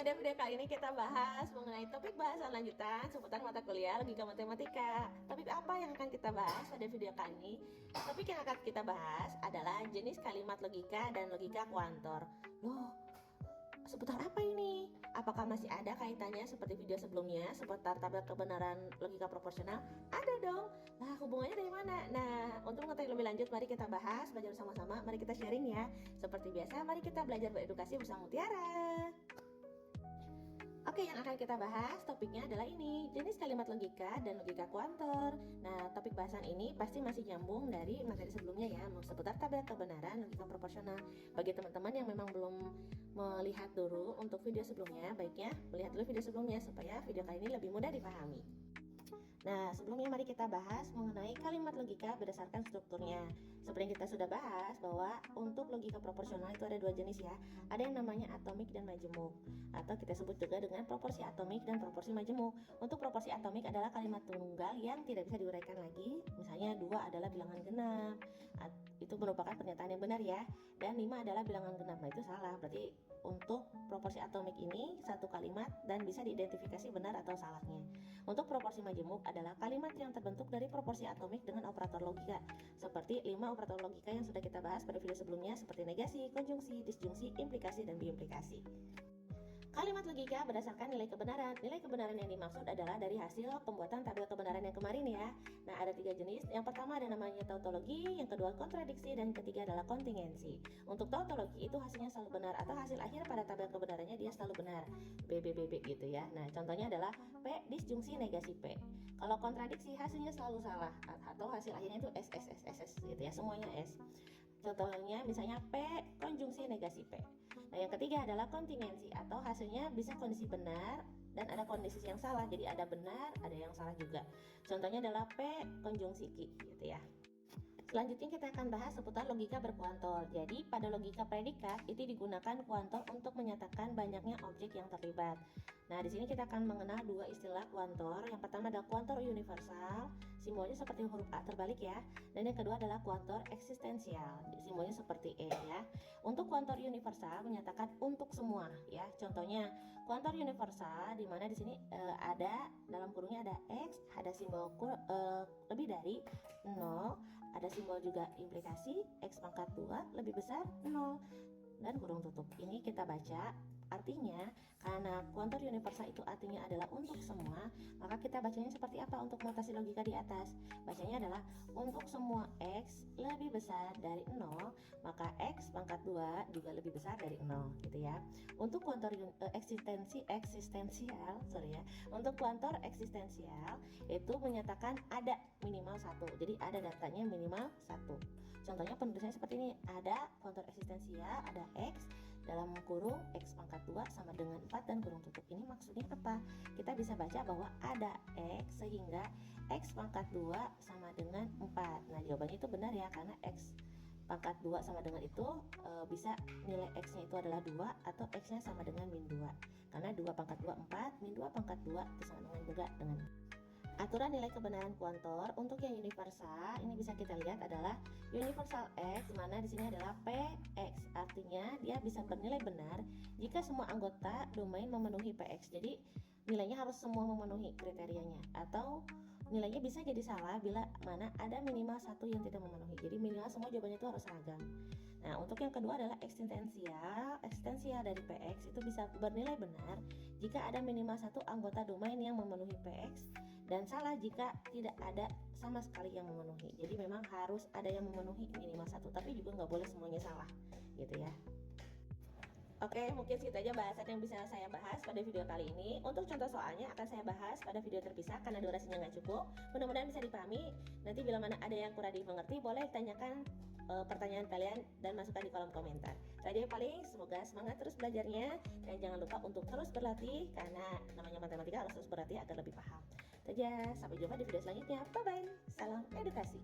Pada video kali ini kita bahas mengenai topik bahasan lanjutan seputar mata kuliah logika matematika. Topik apa yang akan kita bahas pada video kali ini? Topik yang akan kita bahas adalah jenis kalimat logika dan logika kuantor. Loh, seputar apa ini? Apakah masih ada kaitannya seperti video sebelumnya seputar tabel kebenaran logika proporsional? Ada dong. Nah, hubungannya dari mana? Nah, untuk mengetahui lebih lanjut, mari kita bahas, belajar bersama-sama. Mari kita sharing ya. Seperti biasa, mari kita belajar beredukasi bersama Mutiara. Oke, yang akan kita bahas topiknya adalah ini, jenis kalimat logika dan logika kuantor. Nah, topik bahasan ini pasti masih nyambung dari materi sebelumnya ya, seputar tabel kebenaran logika proporsional. Bagi teman-teman yang memang belum melihat dulu untuk video sebelumnya, baiknya melihat dulu video sebelumnya supaya video kali ini lebih mudah dipahami. Nah, sebelumnya mari kita bahas mengenai kalimat logika berdasarkan strukturnya. Seperti yang kita sudah bahas bahwa untuk logika proporsional itu ada dua jenis ya. Ada yang namanya atomik dan majemuk, atau kita sebut juga dengan proporsi atomik dan proporsi majemuk. Untuk proporsi atomik adalah kalimat tunggal yang tidak bisa diuraikan lagi. Misalnya 2 adalah bilangan genap. Itu merupakan pernyataan yang benar ya. Dan 5 adalah bilangan genap. Nah, itu salah. Berarti untuk proporsi atomik ini satu kalimat dan bisa diidentifikasi benar atau salahnya. Untuk proporsi majemuk adalah kalimat yang terbentuk dari proporsi atomik dengan operator logika, seperti 5 operator logika yang sudah kita bahas pada video sebelumnya seperti negasi, konjungsi, disjungsi, implikasi, dan biimplikasi. Kalimat logika berdasarkan nilai kebenaran. Nilai kebenaran yang dimaksud adalah dari hasil pembuatan tabel kebenaran yang kemarin ya. Nah, ada 3 jenis. Yang pertama ada namanya tautologi, yang kedua kontradiksi, dan ketiga adalah kontingensi. Untuk tautologi itu hasilnya selalu benar atau hasil akhir pada tabel kebenarannya dia selalu benar. BBBB gitu ya. Nah, contohnya adalah P disjungsi negasi P. Kalau kontradiksi hasilnya selalu salah atau hasil akhirnya itu S gitu ya, semuanya S. Contohnya misalnya P konjungsi negasi P. Nah, yang ketiga adalah kontingensi atau hasilnya bisa kondisi benar dan ada kondisi yang salah. Jadi ada benar, ada yang salah juga. Contohnya adalah P konjungsi Q gitu ya. Selanjutnya kita akan bahas seputar logika berkuantor. Jadi pada logika predikat itu digunakan kuantor untuk menyatakan banyaknya objek yang terlibat. Nah, di sini kita akan mengenal dua istilah kuantor. Yang pertama adalah kuantor universal, simbolnya seperti huruf A terbalik ya. Dan yang kedua adalah kuantor eksistensial, simbolnya seperti E ya. Untuk kuantor universal menyatakan untuk semua ya. Contohnya kuantor universal di mana di sini ada dalam kurungnya ada X, ada simbol lebih dari 0, ada simbol juga implikasi X pangkat 2 lebih besar 0 dan kurung tutup. Ini kita baca artinya, karena kuantor universal itu artinya adalah untuk semua, maka kita bacanya seperti apa untuk notasi logika di atas? Bacanya adalah untuk semua X lebih besar dari 0, maka X pangkat 2 juga lebih besar dari 0 gitu ya. Untuk kuantor eksistensial, untuk kuantor eksistensial itu menyatakan ada minimal 1. Jadi ada datanya minimal 1. Contohnya penulisannya seperti ini, ada kuantor eksistensial, ada X dalam kurung X pangkat 2 sama dengan 4 dan kurung tutup. Ini maksudnya apa? Kita bisa baca bahwa ada X sehingga X pangkat 2 sama dengan 4. Nah, jawabannya itu benar ya, karena X pangkat 2 sama dengan itu bisa nilai X nya itu adalah 2 atau X nya sama dengan min 2. Karena 2 pangkat 2 4, min 2 pangkat 2 itu sama dengan juga dengan aturan nilai kebenaran kuantor. Untuk yang universal ini bisa kita lihat adalah universal X, mana di sini adalah PX, artinya dia bisa bernilai benar jika semua anggota domain memenuhi PX. Jadi nilainya harus semua memenuhi kriterianya, atau nilainya bisa jadi salah bila mana ada minimal 1 yang tidak memenuhi. Jadi minimal semua jawabannya itu harus seragam. Nah, untuk yang kedua adalah eksistensial dari PX itu bisa bernilai benar jika ada minimal 1 anggota domain yang memenuhi PX, dan salah jika tidak ada sama sekali yang memenuhi. Jadi memang harus ada yang memenuhi minimal 1, tapi juga nggak boleh semuanya salah gitu ya. Oke, mungkin segitu aja bahasan yang bisa saya bahas pada video kali ini. Untuk contoh soalnya akan saya bahas pada video terpisah karena durasinya nggak cukup. Mudah-mudahan bisa dipahami. Nanti bila mana ada yang kurang dimengerti, boleh tanyakan pertanyaan kalian dan masukkan di kolom komentar. Itu aja yang paling, semoga semangat terus belajarnya. Dan jangan lupa untuk terus berlatih, karena namanya matematika harus terus berlatih agar lebih paham. Itu aja, sampai jumpa di video selanjutnya. Bye-bye, salam edukasi.